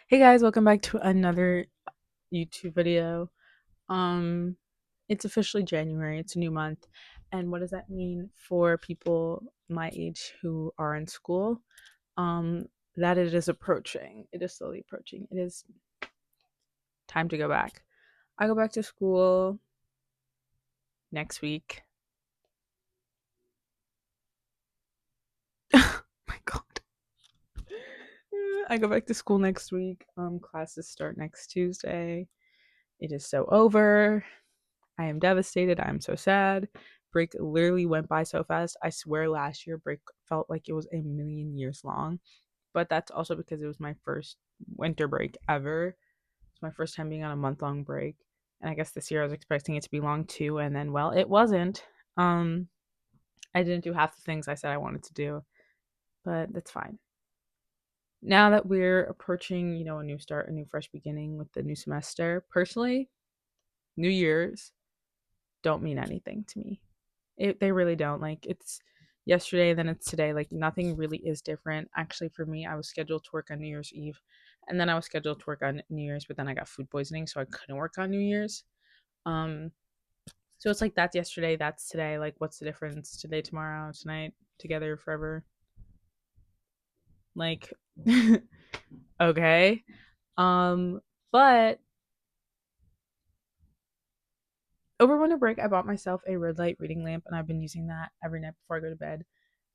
Hey guys, welcome back to another YouTube video. Um it's officially January, it's a new month. And what does that mean for people my age who are in school? Um that it is approaching. It is slowly approaching. It is time to go back. I go back to school next week. My god. I go back to school next week. Classes start next Tuesday. It is so over. I am devastated. I'm so sad. Break literally went by so fast. I swear last year break felt like it was a million years long. But that's also because it was my first winter break ever. It's my first time being on a month-long break. And I guess this year I was expecting it to be long too, and then well, it wasn't. Um I didn't do half the things I said I wanted to do, but that's fine. Now that we're approaching, a new start, a new fresh beginning with the new semester, personally, New Year's don't mean anything to me. They really don't. Like, it's yesterday, then it's today. Like, nothing really is different. Actually, for me, I was scheduled to work on New Year's Eve, and then I was scheduled to work on New Year's, but then I got food poisoning, so I couldn't work on New Year's. Um, so it's like that's yesterday, that's today. Like, what's the difference? Today, tomorrow, tonight, together forever. Like, okay. But over winter break, I bought myself a red light reading lamp, and I've been using that every night before I go to bed.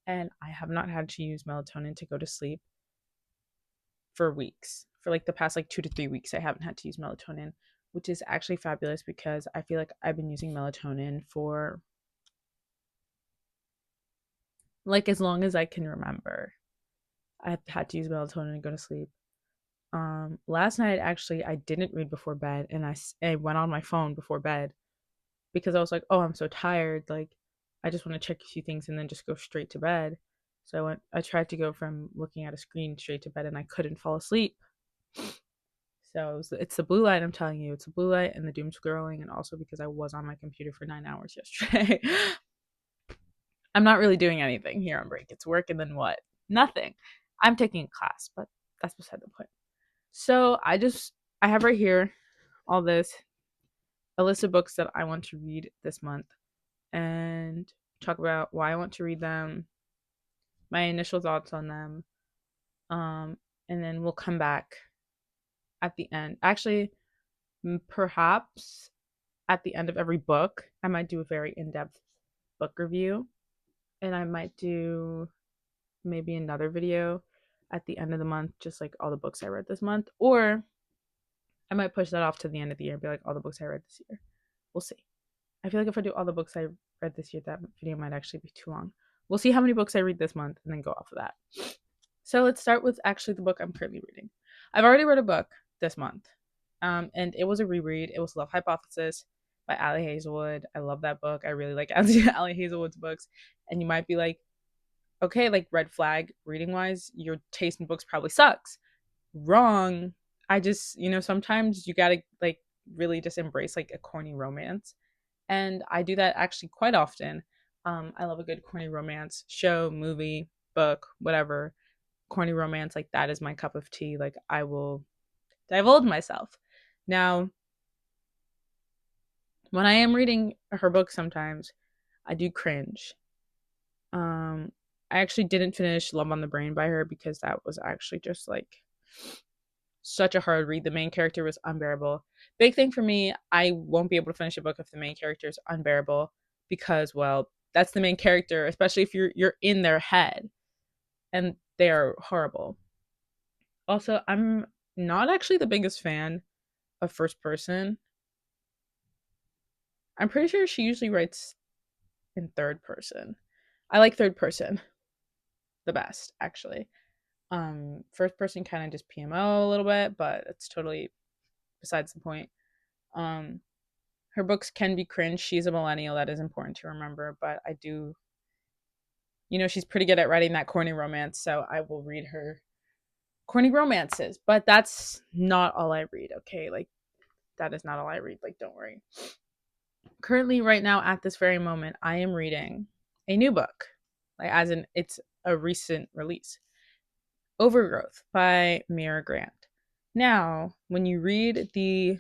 And I have not had to use melatonin to go to sleep for weeks. For like the past like 2 to 3 weeks, I haven't had to use melatonin, which is actually fabulous because I feel like I've been using melatonin for like as long as I can remember. I've had to use melatonin to go to sleep. Last night actually I didn't read before bed, and I went on my phone before bed because I was like, oh, I'm so tired. Like, I just want to check a few things and then just go straight to bed. So I tried to go from looking at a screen straight to bed, and I couldn't fall asleep. So it's the blue light, I'm telling you. It's the blue light and the doom scrolling, and also because I was on my computer for 9 hours yesterday. I'm not really doing anything here on break. It's work and then what? Nothing. I'm taking a class, but that's beside the point. So I have right here all this, a list of books that I want to read this month, and talk about why I want to read them, my initial thoughts on them, and then we'll come back at the end. Actually, perhaps at the end of every book, I might do a very in depth book review, and I might do maybe another video at the end of the month, just like all the books I read this month, or I might push that off to the end of the year and be like all the books I read this year. We'll see. I feel like if I do all the books I read this year, that video might actually be too long. We'll see how many books I read this month and then go off of that. So let's start with actually the book I'm currently reading. I've already read a book this month, and it was a reread. It was Love Hypothesis by Ali Hazelwood. I love that book. I really like Ali Hazelwood's books. And you might be like, okay, like red flag reading wise, your taste in books probably sucks. Wrong. I just, sometimes you gotta like really just embrace like a corny romance. And I do that actually quite often. I love a good corny romance show, movie, book, whatever. Corny romance, like that is my cup of tea. Like I will divulge myself. Now, when I am reading her book sometimes, I do cringe. Um I actually didn't finish Love on the Brain by her because that was actually just like such a hard read. The main character was unbearable. Big thing for me, I won't be able to finish a book if the main character is unbearable because, well, that's the main character, especially if you're in their head and they are horrible. Also, I'm not actually the biggest fan of first person. I'm pretty sure she usually writes in third person. I like third person the best, actually. First person kind of just PMO a little bit, but it's totally besides the point. Um, her books can be cringe. She's a millennial, that is important to remember, but I do, she's pretty good at writing that corny romance, so I will read her corny romances. But that's not all I read, okay? Like, that is not all I read. Like, don't worry. Currently, right now, at this very moment, I am reading a new book, like, as in it's a recent release, Overgrowth by Mira Grant. Now, when you read the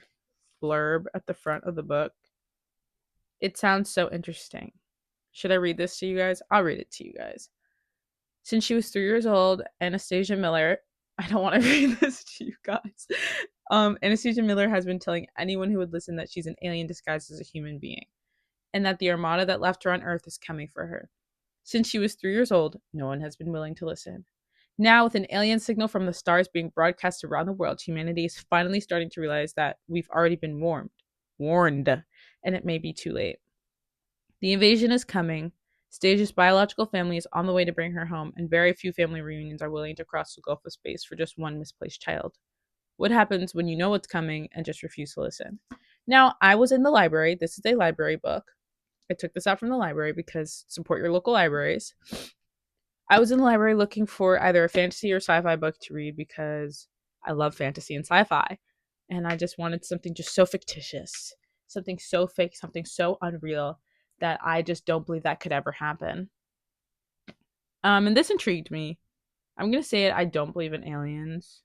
blurb at the front of the book, it sounds so interesting. Should I read this to you guys? I'll read it to you guys. Since she was 3 years old, Anastasia Miller, I don't want to read this to you guys. Anastasia Miller has been telling anyone who would listen that she's an alien disguised as a human being, and that the armada that left her on Earth is coming for her. Since she was 3 years old, no one has been willing to listen. Now, with an alien signal from the stars being broadcast around the world, humanity is finally starting to realize that we've already been warned, and it may be too late. The invasion is coming. Stasia's biological family is on the way to bring her home, and very few family reunions are willing to cross the gulf of space for just one misplaced child. What happens when you know what's coming and just refuse to listen? Now, I was in the library. This is a library book. I took this out from the library because support your local libraries. I was in the library looking for either a fantasy or sci-fi book to read because I love fantasy and sci-fi. And I just wanted something just so fictitious, something so fake, something so unreal that I just don't believe that could ever happen. And this intrigued me. I'm gonna say it, I don't believe in aliens.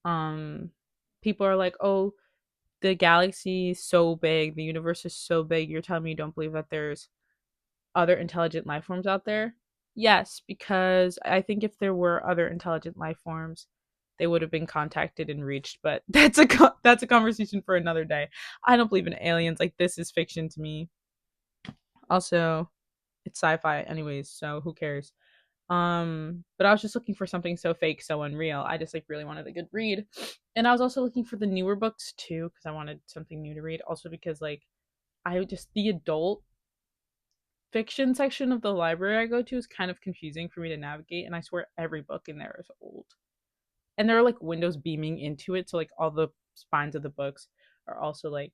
Um People are like, oh, the galaxy is so big, the universe is so big, you're telling me you don't believe that there's other intelligent life forms out there? Yes, because I think if there were other intelligent life forms, they would have been contacted and reached. But that's a conversation for another day. I don't believe in aliens. Like, this is fiction to me. Also, it's sci-fi, anyways. So who cares? But I was just looking for something so fake, so unreal. I just like really wanted a good read, and I was also looking for the newer books too because I wanted something new to read. Also because like I just the adult fiction section of the library I go to is kind of confusing for me to navigate, and I swear every book in there is old. And there are like windows beaming into it, so like all the spines of the books are also like,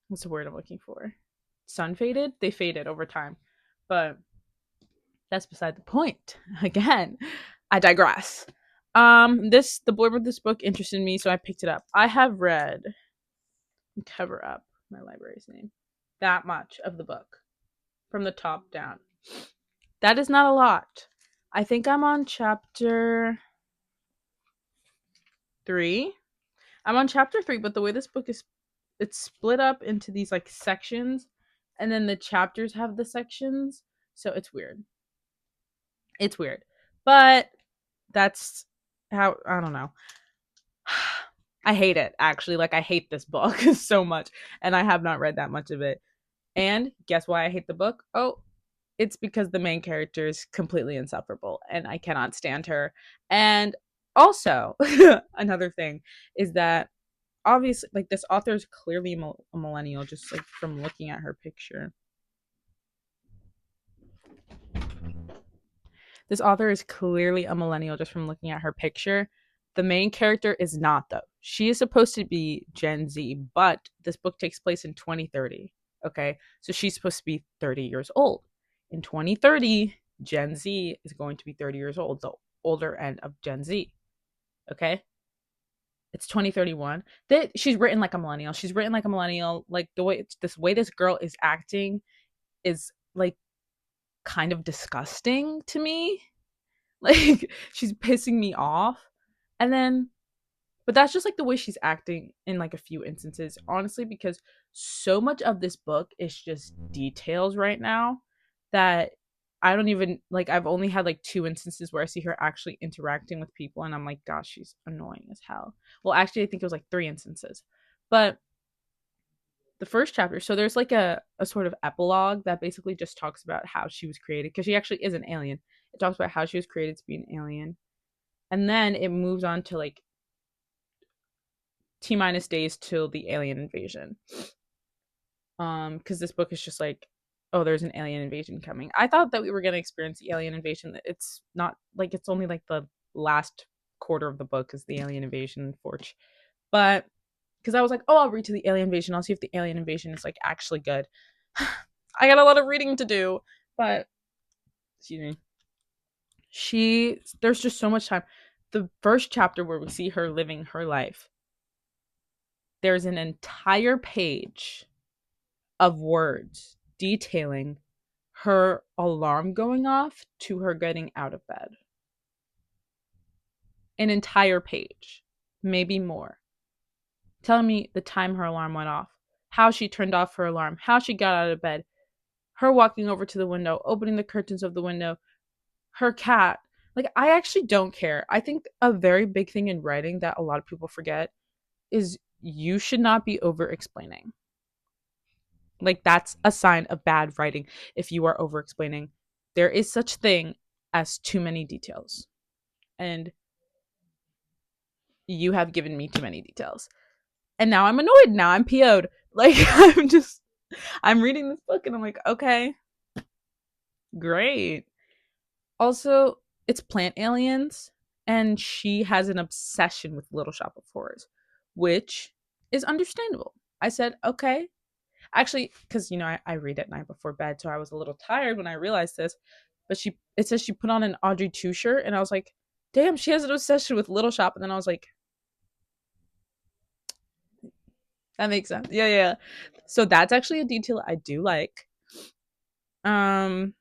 what's the word I'm looking for? Sun faded? They faded over time. But that's beside the point. Again, I digress. The blurb of this book interested me, so I picked it up. I have read, cover up my library's name, that much of the book from the top down. That is not a lot. I think I'm on chapter 3. I'm on chapter 3, but the way this book is, it's split up into these like sections, and then the chapters have the sections, so it's weird. It's weird. But that's how, I don't know. I hate it, actually. Like, I hate this book so much, and I have not read that much of it. And guess why I hate the book? Oh, it's because the main character is completely insufferable and I cannot stand her. And also, another thing is that obviously, like, this author is clearly a millennial just like from looking at her picture. This author is clearly a millennial just from looking at her picture. The main character is not, though. She is supposed to be Gen Z, but this book takes place in 2030. Okay, so she's supposed to be 30 years old. In 2030, Gen Z is going to be 30 years old, the older end of Gen Z. Okay, it's 2031. That she's written like a millennial. She's written like a millennial. Like the way this girl is acting is like kind of disgusting to me. Like, she's pissing me off. And then, but that's just like the way she's acting in like a few instances, honestly, because so much of this book is just details right now that I don't even like. I've only had like 2 instances where I see her actually interacting with people, and I'm like, gosh, she's annoying as hell. Well, actually, I think it was like 3 instances. But the first chapter, so there's like a sort of epilogue that basically just talks about how she was created, because she actually is an alien. It talks about how she was created to be an alien, and then it moves on to like T minus days till the alien invasion. Because this book is just like, oh, there's an alien invasion coming. I thought that we were gonna experience the alien invasion. It's not like, it's only like the last quarter of the book is the alien invasion, Forge. But because I was like, oh, I'll read to the alien invasion. I'll see if the alien invasion is like actually good. I got a lot of reading to do, but excuse me. There's just so much time. The first chapter where we see her living her life, there's an entire page of words detailing her alarm going off to her getting out of bed. An entire page. maybe more. Telling me the time her alarm went off, how she turned off her alarm, how she got out of bed, her walking over to the window, opening the curtains of the window, her cat. Like, I actually don't care. I think a very big thing in writing that a lot of people forget is you should not be over explaining. Like, that's a sign of bad writing if you are over explaining. There is such thing as too many details. And you have given me too many details. And now I'm annoyed. Now I'm PO'd. Like, I'm reading this book and I'm like, okay, great. Also, it's Plant Aliens, and she has an obsession with Little Shop of Horrors, which is understandable. I said, okay. Actually, because I read at night before bed, so I was a little tired when I realized this. But it says she put on an Audrey 2 shirt, and I was like, damn, she has an obsession with Little Shop. And then I was like, that makes sense. Yeah, yeah. So that's actually a detail I do like. Um,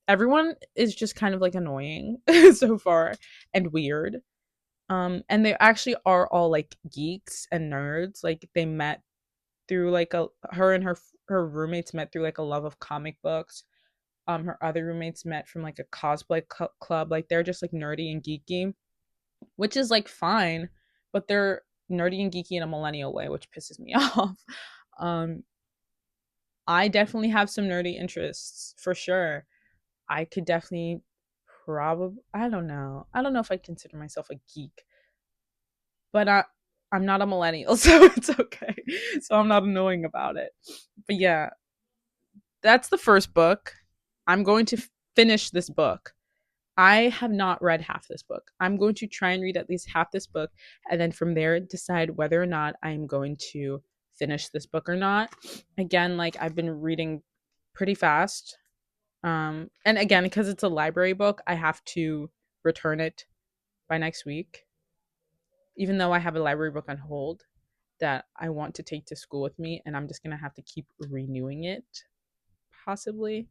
Everyone is just kind of like annoying so far and weird. And they actually are all like geeks and nerds. Like they met through like a her and her roommates met through like a love of comic books. Her other roommates met from like a cosplay club. Like they're just like nerdy and geeky, which is like fine, but they're nerdy and geeky in a millennial way, which pisses me off. Um, I definitely have some nerdy interests for sure. I could definitely probably I don't know. I don't know if I consider myself a geek, but I'm not a millennial, so it's okay. So I'm not annoying about it. But yeah, that's the first book. I'm going to finish this book. I have not read half this book. I'm going to try and read at least half this book and then from there decide whether or not I'm going to finish this book or not. Again, like I've been reading pretty fast. And again, because it's a library book, I have to return it by next week. Even though I have a library book on hold that I want to take to school with me and I'm just going to have to keep renewing it possibly.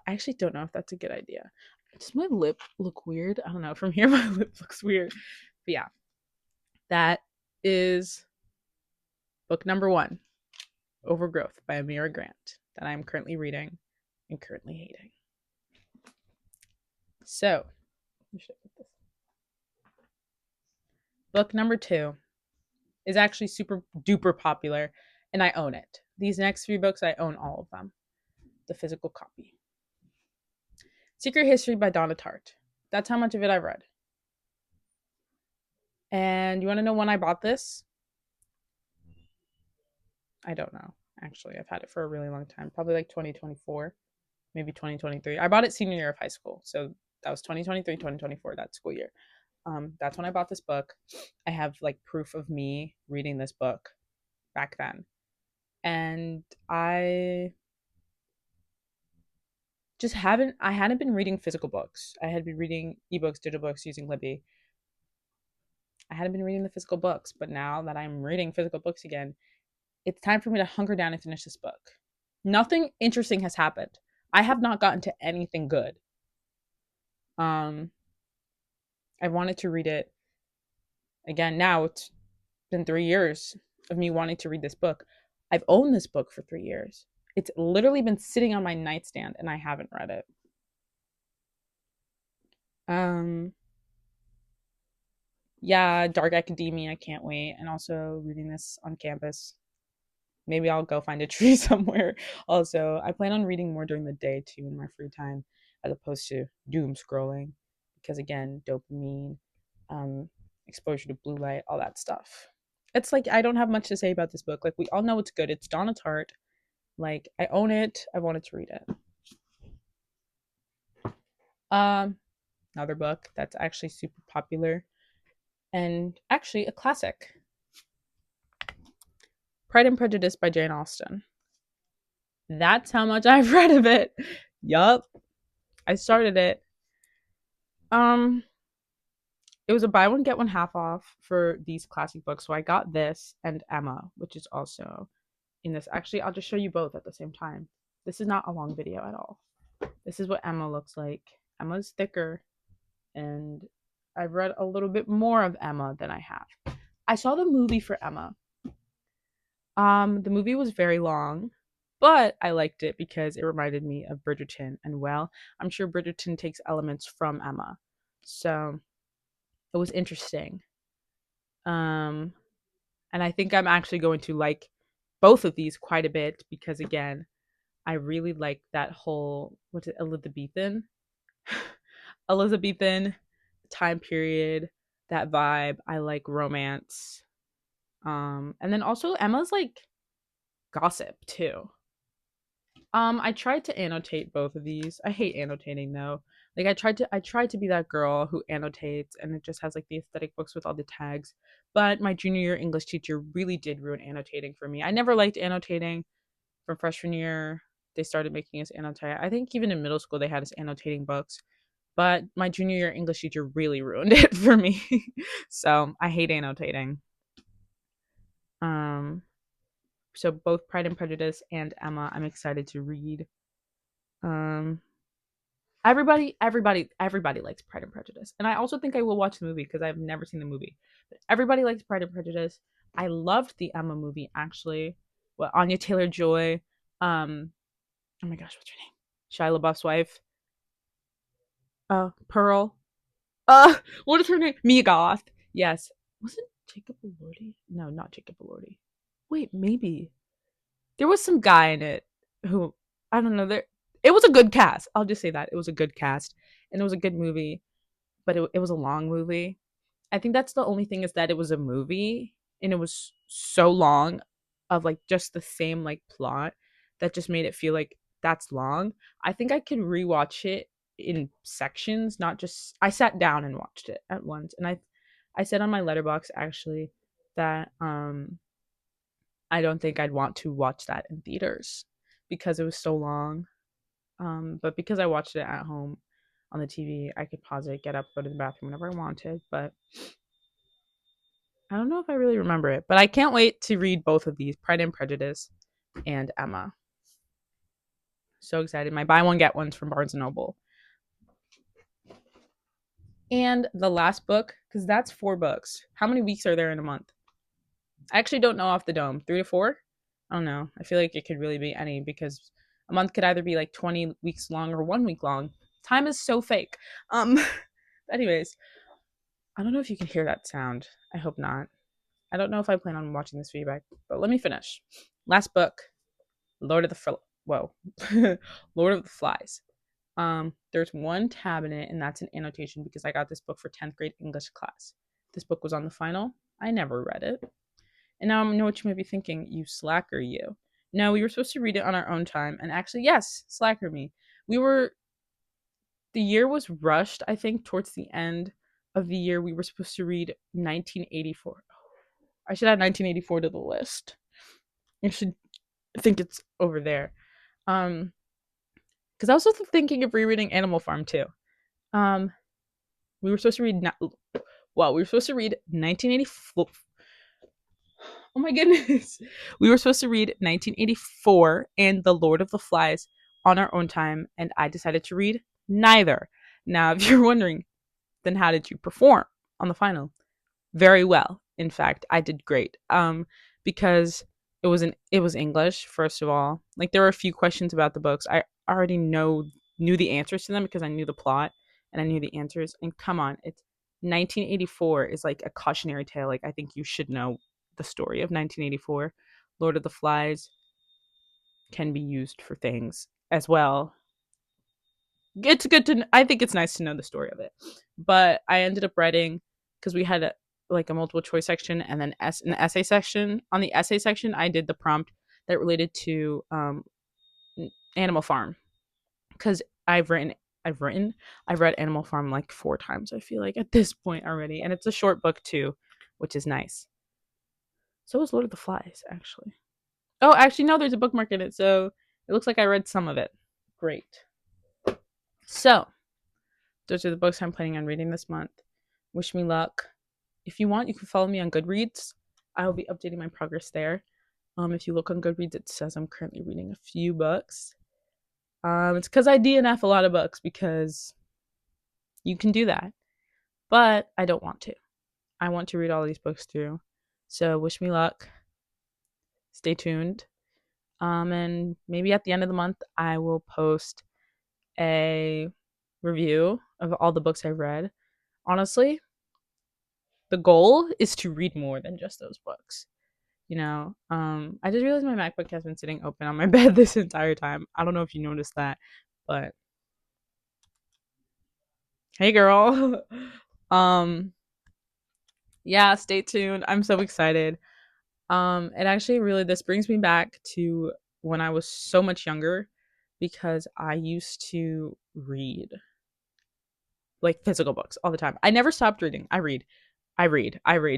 I actually don't know if that's a good idea. Does my lip look weird? I don't know. From here, my lip looks weird. But yeah, that is book number 1, Overgrowth by Amira Grant, that I'm currently reading and currently hating. So, book number 2 is actually super duper popular, and I own it. These next 3 books, I own all of them. The physical copy. Secret History by Donna Tartt. That's how much of it I've read. And you want to know when I bought this? I don't know. Actually, I've had it for a really long time. Probably like 2024, maybe 2023. I bought it senior year of high school. So that was 2023, 2024, that school year. That's when I bought this book. I have like proof of me reading this book back then. And I hadn't been reading physical books. I had been reading ebooks, digital books using Libby. I hadn't been reading the physical books, but now that I'm reading physical books again, it's time for me to hunker down and finish this book. Nothing interesting has happened. I have not gotten to anything good. I wanted to read it again. Now it's been 3 years of me wanting to read this book. I've owned this book for 3 years. It's literally been sitting on my nightstand and I haven't read it. Yeah, Dark Academia, I can't wait. And also reading this on campus. Maybe I'll go find a tree somewhere. Also, I plan on reading more during the day too in my free time as opposed to doom scrolling because again, dopamine, exposure to blue light, all that stuff. It's like I don't have much to say about this book. Like we all know it's good. It's Donna Tartt. Like I own it. I wanted to read it. Another book that's actually super popular and actually a classic. Pride and Prejudice by Jane Austen. That's how much I've read of it. Yup. I started it. It was a buy one get one half off for these classic books. So I got this and Emma, which is also in this. Actually, I'll just show you both at the same time. This is not a long video at all. This is what Emma looks like. Emma's thicker and I've read a little bit more of Emma than I have. I saw the movie for Emma. The movie was very long, but I liked it because it reminded me of Bridgerton, and well, I'm sure Bridgerton takes elements from Emma. So it was interesting. Um, and I think I'm actually going to like both of these quite a bit because again, I really like that whole what's it, Elizabethan, Elizabethan time period, that vibe. I like romance. And then also Emma's like gossip too. I tried to annotate both of these. I hate annotating though. Like I tried to be that girl who annotates and it just has like the aesthetic books with all the tags. But my junior year English teacher really did ruin annotating for me. I never liked annotating. From freshman year, they started making us annotate. I think even in middle school they had us annotating books. But my junior year English teacher really ruined it for me. So I hate annotating. Um so both Pride and Prejudice and Emma I'm excited to read. Um everybody likes Pride and Prejudice. And I also think I will watch the movie because I've never seen the movie. But everybody likes Pride and Prejudice. I loved the Emma movie actually. What Anya Taylor Joy, oh my gosh, what's her name? Shia LaBeouf's wife. Pearl. What is her name? Mia Goth. Yes. Was it Jacob Elordi? No, not Jacob Elordi. Wait, maybe. There was some guy in it who I don't know. It was a good cast. I'll just say that it was a good cast, and it was a good movie. But it was a long movie. I think that's the only thing is that it was a movie and it was so long of like just the same like plot that just made it feel like that's long. I think I could rewatch it in sections, not just I sat down and watched it at once. And I said on my letterbox actually that I don't think I'd want to watch that in theaters because it was so long. But because I watched it at home on the TV, I could pause it, get up, go to the bathroom whenever I wanted. But I don't know if I really remember it. But I can't wait to read both of these, Pride and Prejudice and Emma. So excited. My buy one, get ones from Barnes & Noble. And the last book, because that's 4 books. How many weeks are there in a month? I actually don't know off the dome. 3 to 4? I don't know. I feel like it could really be any because a month could either be like 20 weeks long or 1 week long. Time is so fake. Anyways, I don't know if you can hear that sound. I hope not. I don't know if I plan on watching this feedback, but let me finish. Last book, Lord of the Lord of the Flies. There's one tab in it, and that's an annotation because I got this book for 10th grade English class. This book was on the final. I never read it. And now I know what you might be thinking, you slacker you. No, we were supposed to read it on our own time, and actually, yes, slacker me. The year was rushed, I think, towards the end of the year. We were supposed to read 1984. I should add 1984 to the list. I should think it's over there. Because I was also thinking of rereading Animal Farm too. We were supposed to read. We were supposed to read 1984. Oh my goodness. We were supposed to read 1984 and The Lord of the Flies on our own time, and I decided to read neither. Now, if you're wondering, then how did you perform on the final? Very well. In fact, I did great. Because it was English, first of all. Like there were a few questions about the books. I already knew the answers to them because I knew the plot and I knew the answers. And come on, it's 1984 is like a cautionary tale. Like I think you should know the story of 1984. Lord of the Flies can be used for things as well. It's good to I think it's nice to know the story of it. But I ended up writing because we had like a multiple choice section and then an essay section. On the essay section, I did the prompt that related to Animal Farm because I've read Animal Farm like 4 times. I feel like at this point already, and it's a short book too, which is nice. So is Lord of the Flies actually. Oh, actually no, there's a bookmark in it, so it looks like I read some of it. Great. So those are the books I'm planning on reading this month. Wish me luck. If you want, you can follow me on Goodreads. I will be updating my progress there. If you look on Goodreads, it says I'm currently reading a few books. It's because I DNF a lot of books because you can do that. but I don't want to. I want to read all these books through. So wish me luck. Stay tuned. And maybe at the end of the month, I will post a review of all the books I've read. Honestly, the goal is to read more than just those books. I just realized my MacBook has been sitting open on my bed this entire time. I don't know if you noticed that, but hey, girl. um, yeah, stay tuned. I'm so excited. It actually really this brings me back to when I was so much younger because I used to read like physical books all the time. I never stopped reading. I read.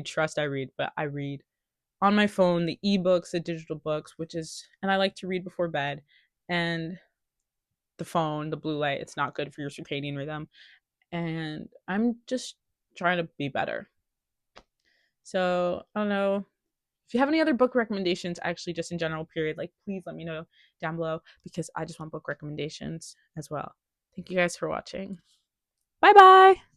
Trust I read, but I read on my phone, the ebooks, the digital books, and I like to read before bed. And the phone, the blue light, it's not good for your circadian rhythm. And I'm just trying to be better. So I don't know. If you have any other book recommendations, actually, just in general, period, like please let me know down below because I just want book recommendations as well. Thank you guys for watching. Bye bye.